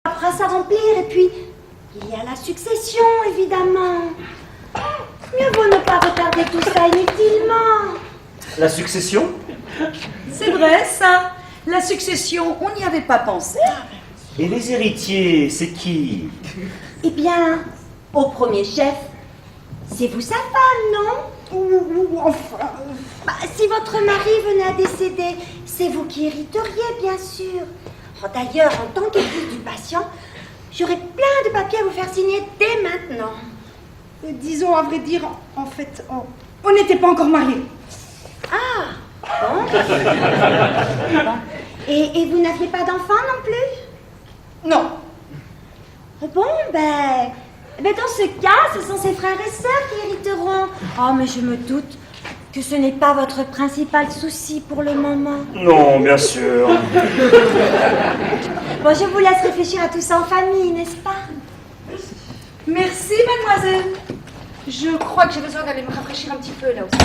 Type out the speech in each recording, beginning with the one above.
paperasse à remplir et puis il y a la succession évidemment. Mieux vaut ne pas retarder tout ça inutilement. La succession? C'est vrai ça. La succession, on n'y avait pas pensé. Et les héritiers, c'est qui? Eh bien, au premier chef, c'est vous sa femme, non? Ou enfin... Bah, si votre mari venait à décéder, c'est vous qui hériteriez, bien sûr. Oh, d'ailleurs, en tant qu'épouse du patient, j'aurais plein de papiers à vous faire signer dès maintenant. Disons, à vrai dire, en fait, on n'était pas encore mariés. Ah, bon. Bon. Et vous n'aviez pas d'enfant non plus? Non. Bon, ben, dans ce cas, ce sont ses frères et sœurs qui hériteront. Oh, mais je me doute que ce n'est pas votre principal souci pour le moment. Non, bien sûr. Bon, je vous laisse réfléchir à tout ça en famille, n'est-ce pas? Merci, mademoiselle. Je crois que j'ai besoin d'aller me rafraîchir un petit peu, là aussi.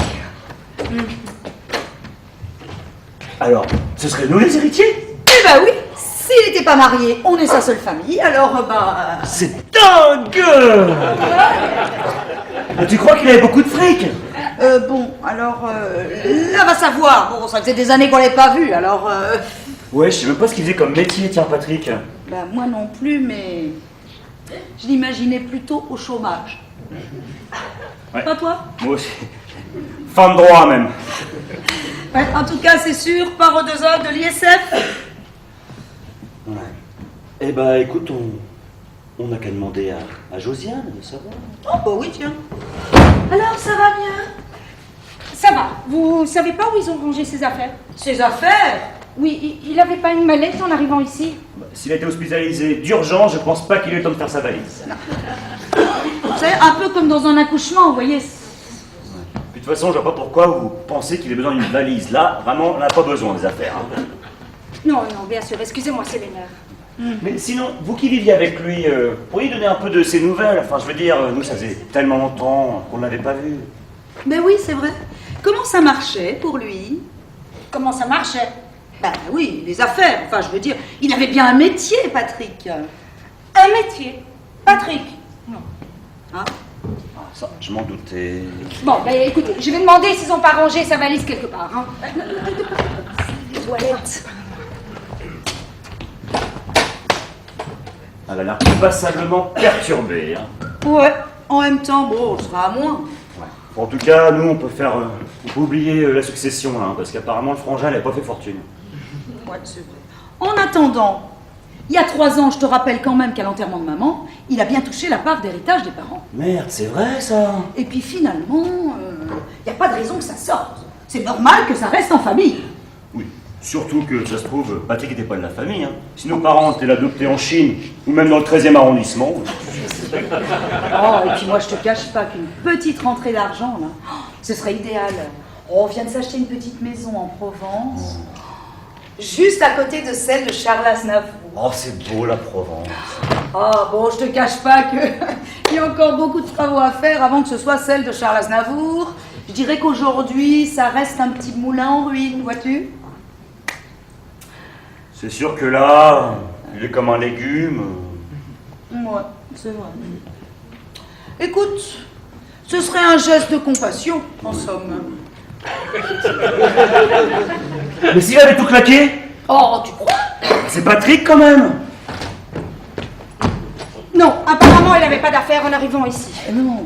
Alors, ce serait nous les héritiers? Eh ben oui, s'il n'était pas marié, on est sa seule famille, alors C'est dingue! Mais tu crois qu'il avait beaucoup de fric? Bon, alors, là va savoir. Bon, ça faisait des années qu'on l'avait pas vu, alors... Ouais, je sais même pas ce qu'il faisait comme métier, tiens, Patrick. Ben, moi non plus, mais... Je l'imaginais plutôt au chômage. Ouais. Pas toi? Moi aussi. Fin de droit, même. Ouais, en tout cas, c'est sûr, pas redevable de l'ISF. Ouais. Eh ben, écoute, on n'a qu'à demander à Josiane de savoir. Oh, bah oui, tiens. Alors, ça va mieux? Ça va. Vous savez pas où ils ont rangé ses affaires? Ses affaires? Oui, il avait pas une mallette en arrivant ici? S'il a été hospitalisé d'urgence, je pense pas qu'il ait eu le temps de faire sa valise. Vous savez, un peu comme dans un accouchement, vous voyez. Puis de toute façon, je vois pas pourquoi vous pensez qu'il ait besoin d'une valise. Là, vraiment, on n'a pas besoin des affaires. Hein. Non, bien sûr. Excusez-moi, c'est les nerfs. Mais sinon, vous qui viviez avec lui, pourriez donner un peu de ses nouvelles? Enfin, je veux dire, nous, ça faisait tellement longtemps qu'on ne l'avait pas vu. Ben oui, c'est vrai. Comment ça marchait pour lui? Comment ça marchait? Ben oui, les affaires. Enfin, je veux dire, il avait bien un métier, Patrick. Un métier. Patrick. Non. Hein? Ah, ça, je m'en doutais. Bon, ben écoutez, je vais demander s'ils ont pas rangé sa valise quelque part. Hein. Les toilettes. Elle a l'air passablement perturbée. Hein. Ouais. En même temps, bon, on sera à moins. Ouais. Bon, en tout cas, nous, on peut oublier la succession, hein, parce qu'apparemment, le frangin n'a pas fait fortune. Ouais, c'est vrai. En attendant, il y a 3 ans, je te rappelle quand même qu'à l'enterrement de maman, il a bien touché la part d'héritage des parents. Merde, c'est vrai, ça. Et puis finalement, il n'y a pas de raison que ça sorte. C'est normal que ça reste en famille. Oui. Surtout que, ça se trouve, Patrick n'était pas de la famille. Hein. Si nos parents étaient adoptés en Chine, ou même dans le 13e arrondissement... Oh, et puis moi, je te cache pas qu'une petite rentrée d'argent, là, ce serait idéal. On vient de s'acheter une petite maison en Provence, juste à côté de celle de Charles Aznavour. Oh, c'est beau, la Provence. Ah, bon, je te cache pas qu'il y a encore beaucoup de travaux à faire avant que ce soit celle de Charles Aznavour. Je dirais qu'aujourd'hui, ça reste un petit moulin en ruine, vois-tu? C'est sûr que là, il est comme un légume. Ouais, c'est vrai. Écoute, ce serait un geste de compassion, en somme. Mais s'il avait tout claqué? Oh, tu crois? C'est Patrick, quand même. Non, apparemment, il n'avait pas d'affaires en arrivant ici. Non.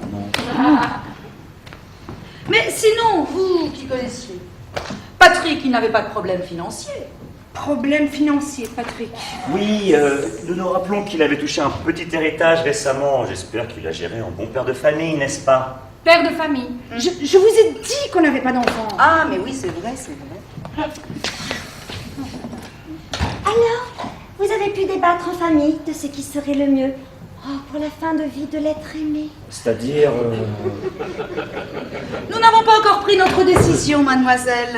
Mais sinon, vous qui connaissiez, Patrick, il n'avait pas de problème financier. Problème financier, Patrick. Oui, nous nous rappelons qu'il avait touché un petit héritage récemment. J'espère qu'il a géré en bon père de famille, n'est-ce pas? Père de famille. Je vous ai dit qu'on n'avait pas d'enfant. Ah, mais oui, c'est vrai, c'est vrai. Alors, vous avez pu débattre en famille de ce qui serait le mieux pour la fin de vie de l'être aimé. C'est-à-dire... Nous n'avons pas encore pris notre décision, mademoiselle.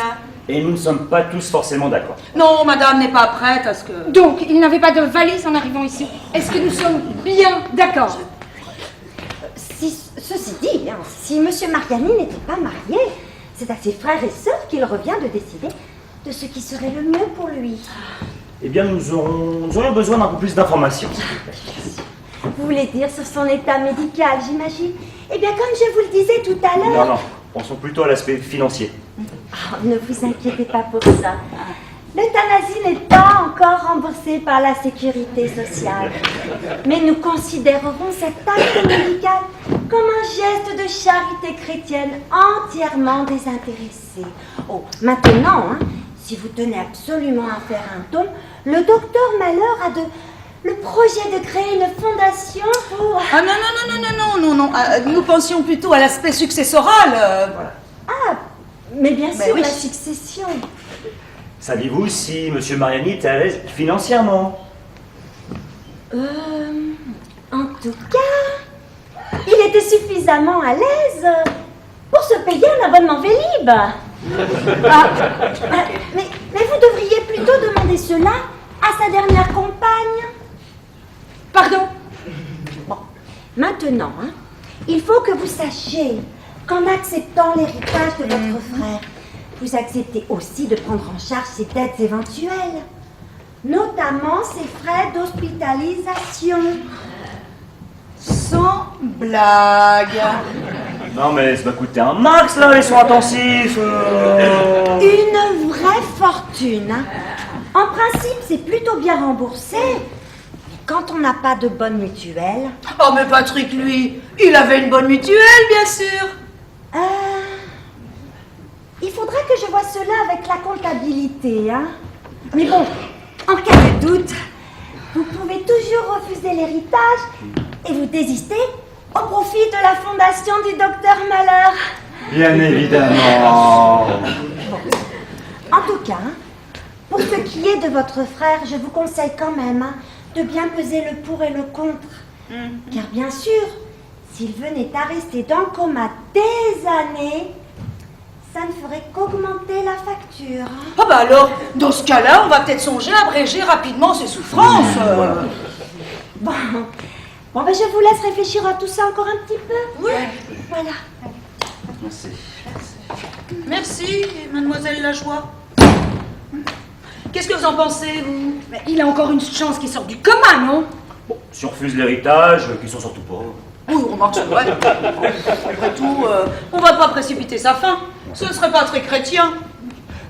Et nous ne sommes pas tous forcément d'accord. Non, madame n'est pas prête à ce que... Donc, il n'avait pas de valise en arrivant ici. Est-ce que nous sommes bien d'accord? Ceci dit, hein, si M. Mariani n'était pas marié, c'est à ses frères et sœurs qu'il revient de décider de ce qui serait le mieux pour lui. eh bien nous aurions besoin d'un peu plus d'informations, s'il vous plaît. Vous voulez dire sur son état médical, j'imagine? Eh bien, comme je vous le disais tout à l'heure... Non, pensons plutôt à l'aspect financier. Oh, ne vous inquiétez pas pour ça. L'euthanasie n'est pas encore remboursée par la sécurité sociale. Mais nous considérerons cet acte médical comme un geste de charité chrétienne entièrement désintéressé. Oh, maintenant, si vous tenez absolument à faire un don, le docteur Malheur a le projet de créer une fondation pour... Ah non. Nous pensions plutôt à l'aspect successoral. Voilà. Ah, mais bien sûr, oui. la succession. Saviez-vous si M. Mariani était à l'aise financièrement? En tout cas, il était suffisamment à l'aise pour se payer un abonnement Vélib. Mais vous devriez plutôt demander cela à sa dernière compagne. Pardon? Bon, maintenant, il faut que vous sachiez qu'en acceptant l'héritage de votre frère, vous acceptez aussi de prendre en charge ses dettes éventuelles, notamment ses frais d'hospitalisation. Sans blague. Non mais ça va coûter un max là, les soins intensifs. Une vraie fortune. En principe, c'est plutôt bien remboursé. Mais quand on n'a pas de bonne mutuelle... Oh mais Patrick, lui, il avait une bonne mutuelle, bien sûr. Il faudra que je vois cela avec la comptabilité, Mais bon, en cas de doute, vous pouvez toujours refuser l'héritage et vous désister au profit de la fondation du docteur Malheur. Bien évidemment. En tout cas, pour ce qui est de votre frère, je vous conseille quand même de bien peser le pour et le contre. Car bien sûr, s'il venait à rester dans le coma des années, ça ne ferait qu'augmenter la facture. Ah bah alors, dans ce cas-là, on va peut-être songer à abréger rapidement ses souffrances. Bon, ben je vous laisse réfléchir à tout ça encore un petit peu. Oui. Voilà. Merci. Merci, mademoiselle Lajoie. Qu'est-ce que vous en pensez, vous? Mais il a encore une chance qu'il sorte du coma, non? Bon, si on refuse l'héritage, qu'ils sont surtout pauvres. Oui, remarque, c'est vrai. Après tout, on va pas précipiter sa fin. Ce ne serait pas très chrétien.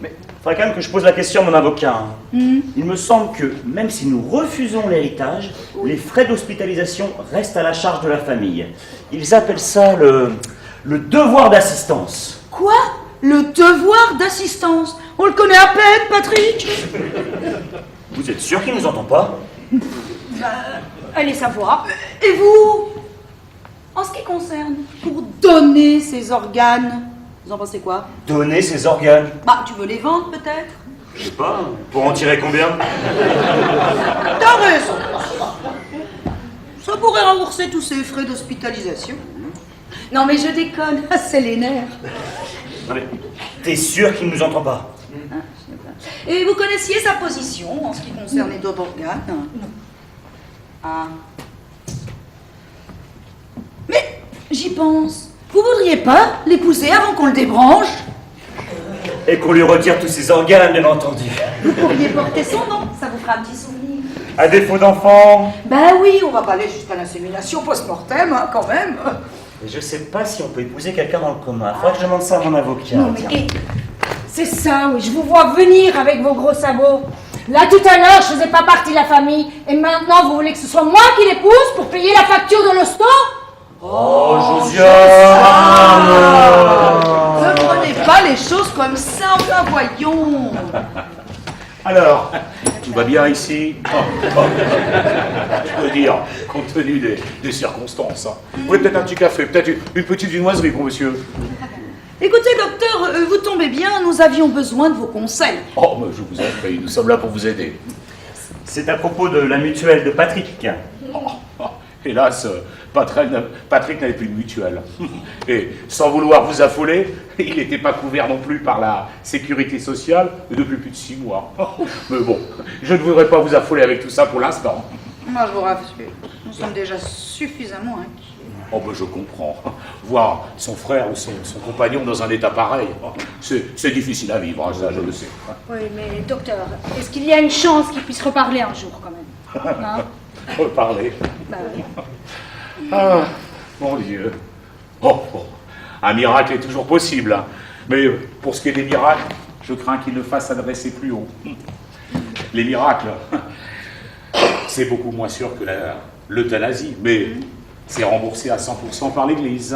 Mais il faudrait quand même que je pose la question à mon avocat. Il me semble que même si nous refusons l'héritage, les frais d'hospitalisation restent à la charge de la famille. Ils appellent ça le devoir d'assistance. Quoi? Le devoir d'assistance? On le connaît à peine, Patrick. Vous êtes sûr qu'il ne nous entend pas? Allez savoir. Et vous? En ce qui concerne, pour donner ses organes, vous en pensez quoi? Donner ses organes? Bah, tu veux les vendre, peut-être? Je sais pas, pour en tirer combien? T'as raison. Ça pourrait rembourser tous ces frais d'hospitalisation. Non, mais je déconne, c'est les nerfs. Non mais, t'es sûr qu'il ne nous entend pas? Et vous connaissiez sa position en ce qui concerne les dons d'organes? Non. Ah. Mais j'y pense. Vous voudriez pas l'épouser avant qu'on le débranche? Et qu'on lui retire tous ses organes, bien entendu. Vous pourriez porter son nom, ça vous fera un petit souvenir. À défaut d'enfant? Ben oui, on va pas aller jusqu'à l'insémination post-mortem, quand même. Et je sais pas si on peut épouser quelqu'un dans le coma. Faudrait que je demande ça à mon avocat. Non, mais tiens. c'est ça, oui, je vous vois venir avec vos gros sabots. Là, tout à l'heure, je faisais pas partie de la famille. Et maintenant, vous voulez que ce soit moi qui l'épouse pour payer la facture de l'hosto? Oh, Josiane! Ne prenez pas les choses comme ça, enfin, voyons. Alors, tout va bien ici? Je peux dire, compte tenu des circonstances. Vous voulez peut-être un petit café, peut-être une petite viennoiserie pour monsieur? Écoutez, docteur, vous tombez bien, nous avions besoin de vos conseils. Oh, mais je vous en prie, nous sommes là pour vous aider. C'est à propos de la mutuelle de Patrick. Hélas, Patrick n'avait plus de mutuelle. Et sans vouloir vous affoler, il n'était pas couvert non plus par la sécurité sociale depuis plus de 6 mois. Mais bon, je ne voudrais pas vous affoler avec tout ça pour l'instant. Moi, je vous rassure, nous sommes déjà suffisamment inquiets. Oh ben je comprends. Voir son frère ou son compagnon dans un état pareil, c'est difficile à vivre, hein, ça je le sais. Oui, mais docteur, est-ce qu'il y a une chance qu'il puisse reparler un jour, quand même? Hein? Reparler. Bah oui. Ah, mon Dieu. Oh, un miracle est toujours possible, hein. Mais pour ce qui est des miracles, je crains qu'il ne fasse adresser plus haut. Les miracles, c'est beaucoup moins sûr que l'euthanasie, mais c'est remboursé à 100% par l'Église.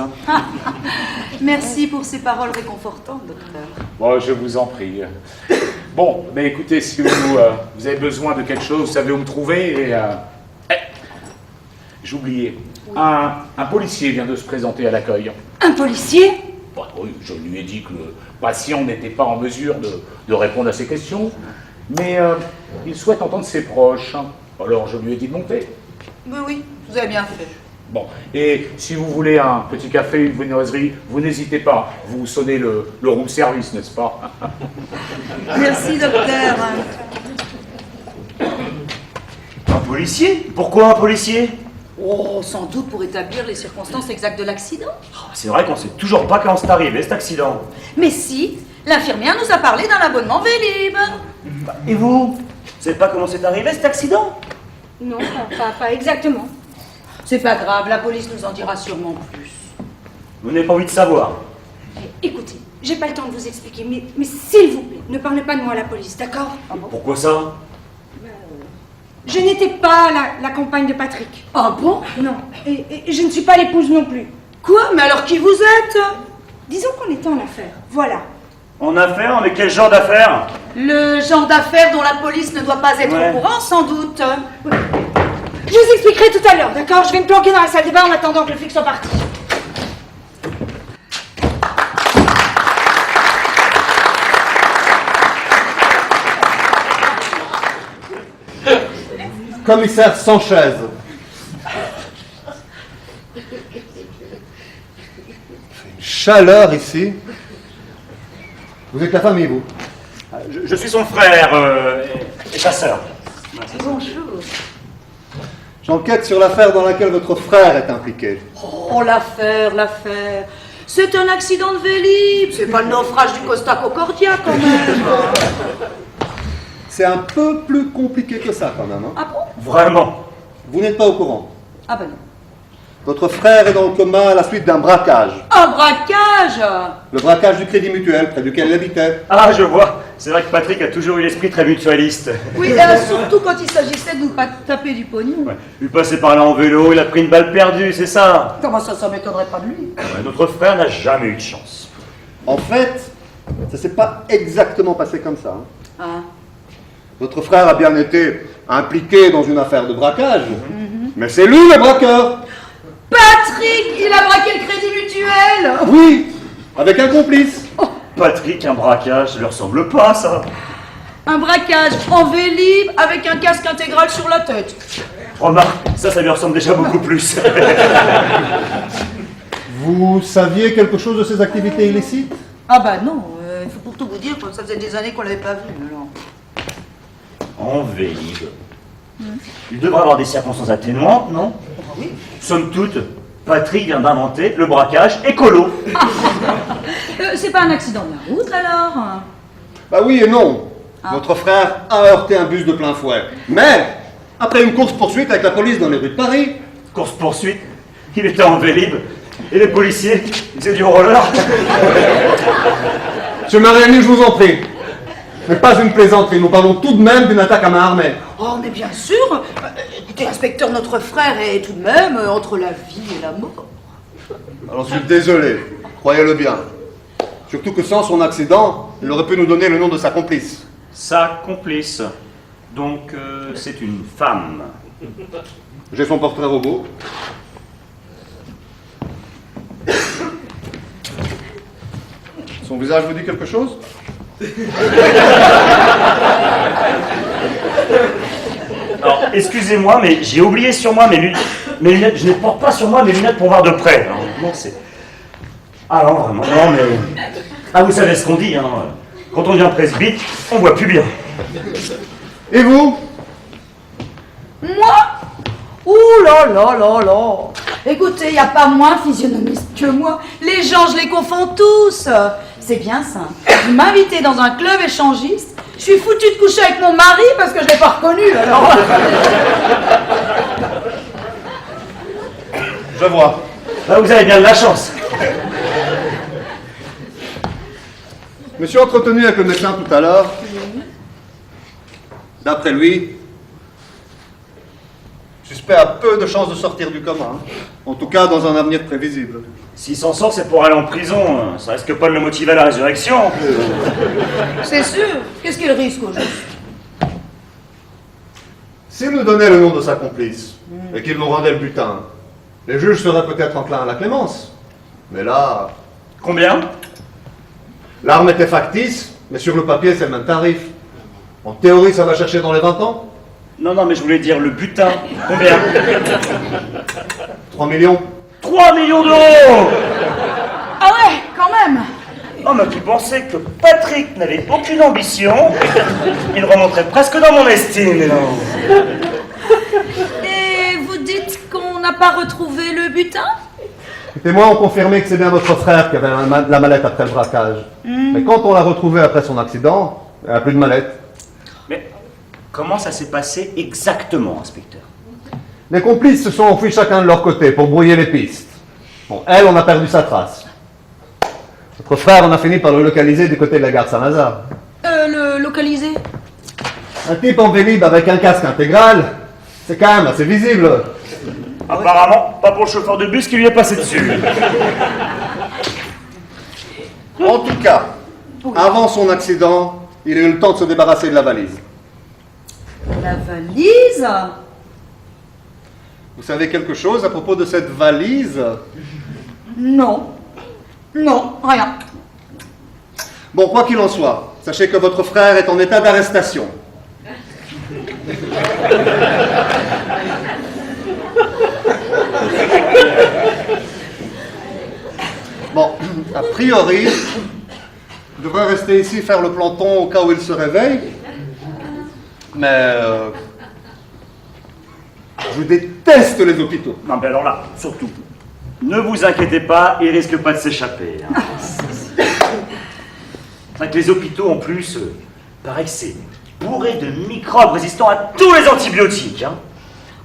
Merci pour ces paroles réconfortantes, docteur. Bon, je vous en prie. Bon, mais écoutez, si vous avez besoin de quelque chose, vous savez où me trouver. Et, j'oubliais, un policier vient de se présenter à l'accueil. Un policier? Bon, oui, je lui ai dit que le patient n'était pas en mesure de répondre à ses questions, mais il souhaite entendre ses proches. Alors je lui ai dit de monter. Oui, oui, vous avez bien fait. Bon, et si vous voulez un petit café, une viennoiserie, vous n'hésitez pas. Vous sonnez le room service, n'est-ce pas? Merci, docteur. Un policier? Pourquoi un policier? Oh, sans doute pour établir les circonstances exactes de l'accident. Ah, c'est vrai qu'on sait toujours pas quand c'est arrivé, cet accident. Mais si, l'infirmière nous a parlé d'un abonnement Vélib. Et vous savez pas comment c'est arrivé, cet accident? Non, pas exactement. C'est pas grave, la police nous en dira sûrement plus. Vous n'avez pas envie de savoir. Écoutez, j'ai pas le temps de vous expliquer, mais s'il vous plaît, ne parlez pas de moi à la police, d'accord? Pourquoi ça? Je n'étais pas la compagne de Patrick. Ah bon? Non, et je ne suis pas l'épouse non plus. Quoi? Mais alors qui vous êtes? Disons qu'on était en affaire, voilà. En affaire? Mais quel genre d'affaire? Le genre d'affaire dont la police ne doit pas être Ouais. au courant, sans doute. Je vous expliquerai tout à l'heure, d'accord? Je vais me planquer dans la salle de bain en attendant que le flic soit parti. Commissaire Sanchez. Une chaleur ici. Vous êtes la famille, vous? Je suis son frère et sa sœur. Bonjour. J'enquête sur l'affaire dans laquelle votre frère est impliqué. Oh, l'affaire. C'est un accident de Vélib. C'est pas le naufrage du Costa Concordia, quand même. C'est un peu plus compliqué que ça, quand même. Hein? Ah bon? Vraiment? Vous n'êtes pas au courant. Ah ben non. Votre frère est dans le coma à la suite d'un braquage. Un braquage? Le braquage du Crédit Mutuel, près duquel il habitait. Ah, je vois. C'est vrai que Patrick a toujours eu l'esprit très mutualiste. Oui, surtout quand il s'agissait de nous pas taper du pognon. Ouais. Il passait par là en vélo, il a pris une balle perdue, c'est ça? Comment ça m'étonnerait pas de lui? Ouais, notre frère n'a jamais eu de chance. En fait, ça s'est pas exactement passé comme ça. Hein. Ah. Votre frère a bien été impliqué dans une affaire de braquage, mais c'est lui le braqueur. Patrick, il a braqué le Crédit Mutuel. Oui, avec un complice. Patrick, un braquage, ça lui ressemble pas, ça. Un braquage en Vélib avec un casque intégral sur la tête. Remarque, ça lui ressemble déjà beaucoup plus. Vous saviez quelque chose de ses activités illicites? Ah bah non, il faut pour tout vous dire, ça faisait des années qu'on l'avait pas vu. Alors. En Vélib. Il devrait avoir des circonstances atténuantes, non? Oui. Somme toute, Patrick vient d'inventer le braquage écolo. C'est pas un accident de la route alors? Bah oui et non. Votre frère a heurté un bus de plein fouet. Mais, après une course-poursuite avec la police dans les rues de Paris... Course-poursuite, il était en Vélib. Et les policiers, ils faisaient du roller. Monsieur Mariani, je vous en prie. Ce n'est pas une plaisanterie, nous parlons tout de même d'une attaque à main armée. Oh, mais bien sûr. Écoutez, inspecteur, notre frère est tout de même entre la vie et la mort. Alors je suis désolé, croyez-le bien. Surtout que sans son accident, il aurait pu nous donner le nom de sa complice. Sa complice. Donc, c'est une femme. J'ai son portrait robot. Son visage vous dit quelque chose? Alors, excusez-moi, mais j'ai oublié sur moi mes lunettes. Je ne porte pas sur moi mes lunettes pour voir de près. Alors, non, c'est... Ah non, vraiment, non, mais... Ah, vous savez ce qu'on dit, hein. Quand on devient presbyte, on voit plus bien. Et vous? Moi? Ouh là là là là. Écoutez, il n'y a pas moins physionomiste que moi. Les gens, je les confonds tous. C'est bien simple. Vous m'invitez dans un club échangiste, je suis foutue de coucher avec mon mari parce que je ne l'ai pas reconnu, alors... Je vois. Là, vous avez bien de la chance. Je me suis entretenu avec le médecin tout à l'heure. D'après lui, suspect a peu de chances de sortir du coma. Hein. En tout cas, dans un avenir prévisible. S'il s'en sort, c'est pour aller en prison. Ça risque pas de le motiver à la résurrection. C'est sûr. Qu'est-ce qu'il risque au juste? S'il nous donnait le nom de sa complice et qu'il nous rendait le butin, les juges seraient peut-être enclins à la clémence. Mais là, Combien? l'arme était factice, mais sur le papier, c'est le même tarif. En théorie, ça va chercher dans les 20 ans. Non, mais je voulais dire le butin. Combien? 3 millions. 3 millions d'euros! Ah ouais, quand même. Oh, mais tu pensais que Patrick n'avait aucune ambition? Il remonterait presque dans mon estime, non? Et vous dites qu'on n'a pas retrouvé le butin? Les témoins ont confirmé que c'est bien votre frère qui avait la mallette après le braquage. Mais quand on l'a retrouvé après son accident, il n'y a plus de mallette. Mais comment ça s'est passé exactement, inspecteur? Les complices se sont enfuis chacun de leur côté pour brouiller les pistes. Bon, elle, on a perdu sa trace. Votre frère, on a fini par le localiser du côté de la gare Saint-Lazare. Le localiser? Un type en vélib avec un casque intégral, c'est quand même assez visible. Apparemment, pas pour le chauffeur de bus qui lui est passé dessus. En tout cas, avant son accident, il a eu le temps de se débarrasser de la valise. La valise? Vous savez quelque chose à propos de cette valise? Non. Non, rien. Bon, quoi qu'il en soit, sachez que votre frère est en état d'arrestation. Bon, a priori, il devrait rester ici faire le planton au cas où il se réveille. Mais je déteste les hôpitaux. Non, mais alors là, surtout, ne vous inquiétez pas, il risque pas de s'échapper. Hein. C'est vrai que les hôpitaux, en plus, paraît que c'est bourré de microbes résistants à tous les antibiotiques. Hein.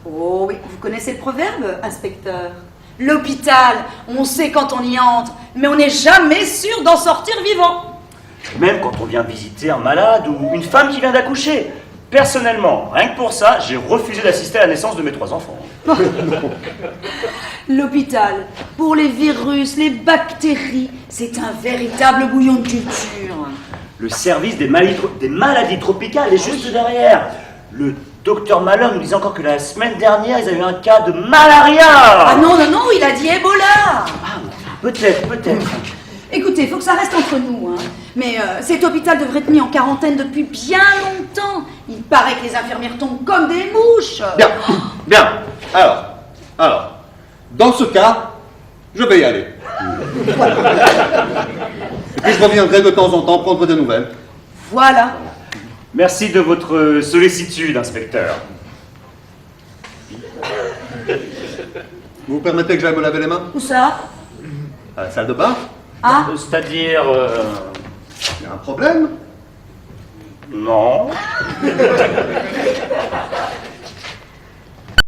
Oh oui, vous connaissez le proverbe, inspecteur? L'hôpital, on sait quand on y entre, mais on n'est jamais sûr d'en sortir vivant. Même quand on vient visiter un malade ou une femme qui vient d'accoucher. Personnellement, rien que pour ça, j'ai refusé d'assister à la naissance de mes 3 enfants. L'hôpital, pour les virus, les bactéries, c'est un véritable bouillon de culture. Le service des maladies tropicales est juste derrière. Le docteur Malone nous disait encore que la semaine dernière, ils avaient eu un cas de malaria. Ah non, il a dit Ebola. Ah, peut-être. Écoutez, il faut que ça reste entre nous, hein. Mais cet hôpital devrait être mis en quarantaine depuis bien longtemps. Il paraît que les infirmières tombent comme des mouches. Bien. Alors, dans ce cas, je vais y aller. Et puis je reviendrai de temps en temps prendre des nouvelles. Voilà. Merci de votre sollicitude, inspecteur. Vous permettez que j'aille me laver les mains? Où ça? À la salle de bain? Ah, C'est-à-dire... Il y a un problème? Non.